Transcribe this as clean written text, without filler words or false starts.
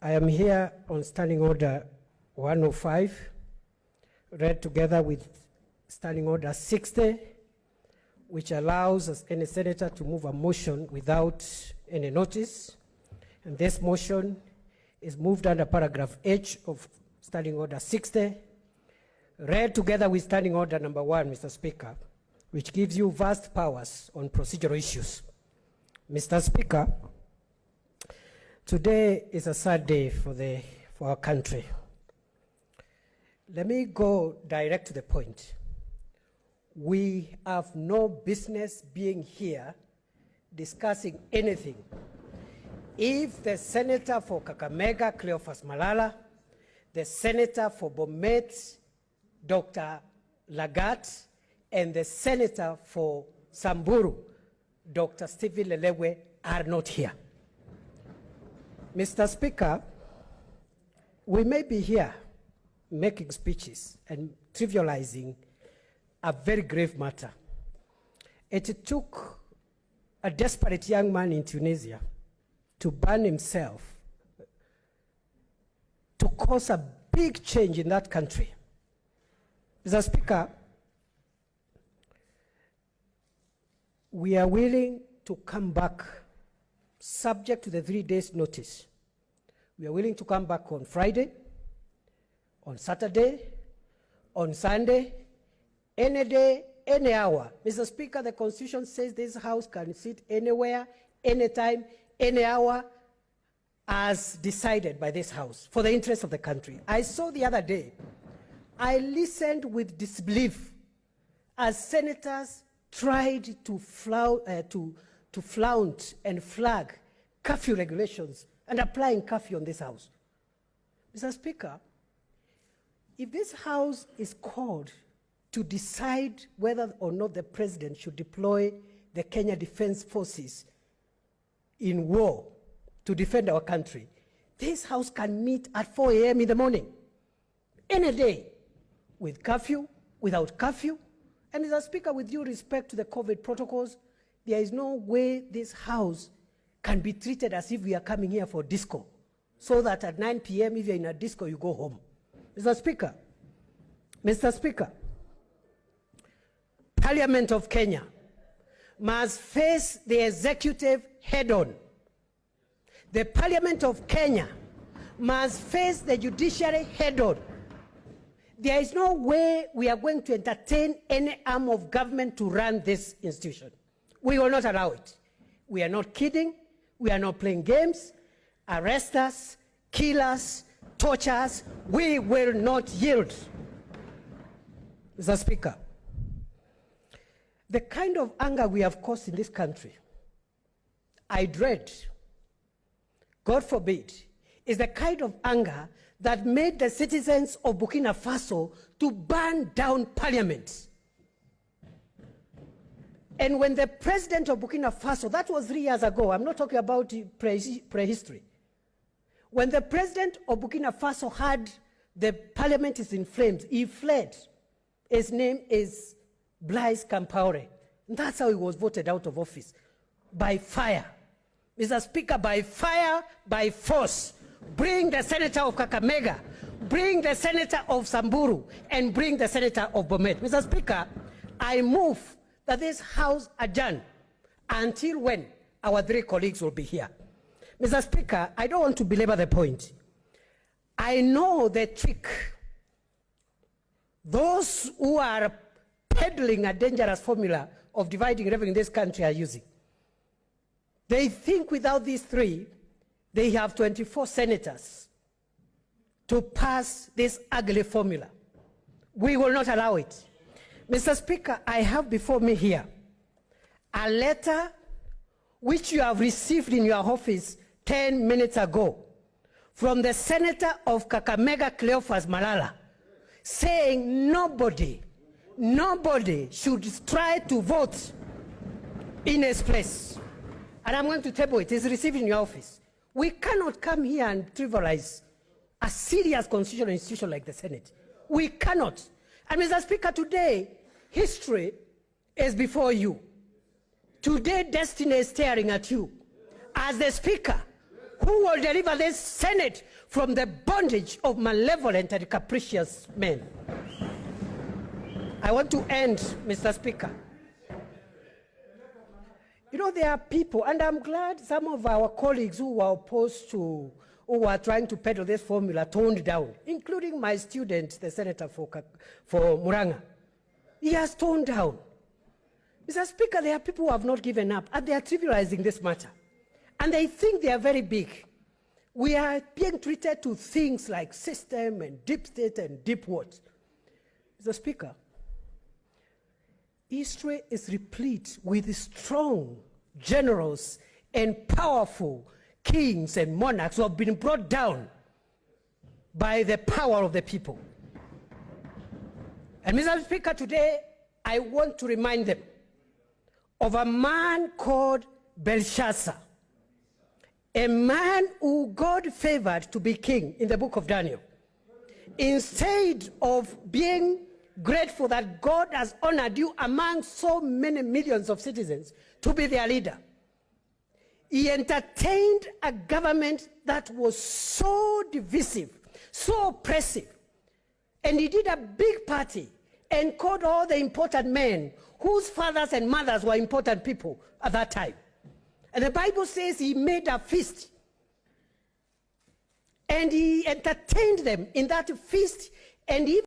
I am here on Standing Order 105, read together with Standing Order 60, which allows any senator to move a motion without any notice. And this motion is moved under paragraph H of Standing Order 60, read together with Standing Order number 1, Mr. Speaker, which gives you vast powers on procedural issues. Mr. Speaker, today is a sad day for our country. Let me go direct to the point. We have no business being here discussing anything if the senator for Kakamega, Cleophas Malala, the senator for Bomet, Dr. Lagat, and the senator for Samburu, Dr. Stephen Lelewe, are not here. Mr. Speaker, we may be here making speeches and trivializing a very grave matter. It took a desperate young man in Tunisia to burn himself to cause a big change in that country. Mr. Speaker, we are willing to come back subject to the 3 days notice. We are willing to come back on Friday, on Saturday, on Sunday, any day, any hour. Mr. Speaker, the Constitution says this House can sit anywhere, anytime, any hour, as decided by this House for the interest of the country. I saw the other day, I listened with disbelief as senators tried to flaunt and flag curfew regulations and applying curfew on this House. Mr. Speaker, if this House is called to decide whether or not the President should deploy the Kenya Defense Forces in war to defend our country, this House can meet at 4 a.m. in the morning, any day, with curfew, without curfew. And Mr. Speaker, with due respect to the COVID protocols, there is no way this House can be treated as if we are coming here for disco, so that at 9 p.m., if you're in a disco, you go home. Mr. Speaker, Parliament of Kenya must face the executive head-on. The Parliament of Kenya must face the judiciary head-on. There is no way we are going to entertain any arm of government to run this institution. We will not allow it. We are not kidding. We are not playing games. Arrest us, kill us, torture us. We will not yield. Mr. Speaker, the kind of anger we have caused in this country, I dread, God forbid, is the kind of anger that made the citizens of Burkina Faso to burn down parliament. And when the president of Burkina Faso, that was 3 years ago, I'm not talking about prehistory. When the president of Burkina Faso had the parliament is in flames, he fled. His name is Blaise Compaoré. And that's how he was voted out of office, by fire. Mr. Speaker, by fire, by force. Bring the senator of Kakamega, bring the senator of Samburu, and bring the senator of Bomet. Mr. Speaker, I move that this House adjourn until when our 3 colleagues will be here. Mr. Speaker, I don't want to belabor the point. I know the trick. Those who are peddling a dangerous formula of dividing revenue in this country are using. They think without these 3, they have 24 senators to pass this ugly formula. We will not allow it. Mr. Speaker, I have before me here a letter which you have received in your office 10 minutes ago from the senator of Kakamega, Cleophas Malala, saying nobody should try to vote in his place. And I'm going to table it. It's received in your office. We cannot come here and trivialize a serious constitutional institution like the Senate. We cannot. And Mr. Speaker, today, history is before you. Today, destiny is staring at you. As the Speaker, who will deliver this Senate from the bondage of malevolent and capricious men. I want to end, Mr. Speaker. You know, there are people, and I'm glad some of our colleagues who were opposed to, who were trying to peddle this formula, toned down, including my student, the senator for Muranga. He has toned down. Mr. Speaker, there are people who have not given up, and they are trivializing this matter. And they think they are very big. We are being treated to things like system and deep state and deep what. Mr. Speaker, history is replete with strong, generous, and powerful kings and monarchs who have been brought down by the power of the people. And Mr. Speaker, today I want to remind them of a man called Belshazzar, a man who God favored to be king in the book of Daniel. Instead of being grateful that God has honored you among so many millions of citizens to be their leader, he entertained a government that was so divisive, so oppressive, and he did a big party and called all the important men whose fathers and mothers were important people at that time. And the Bible says he made a feast, and he entertained them in that feast, and he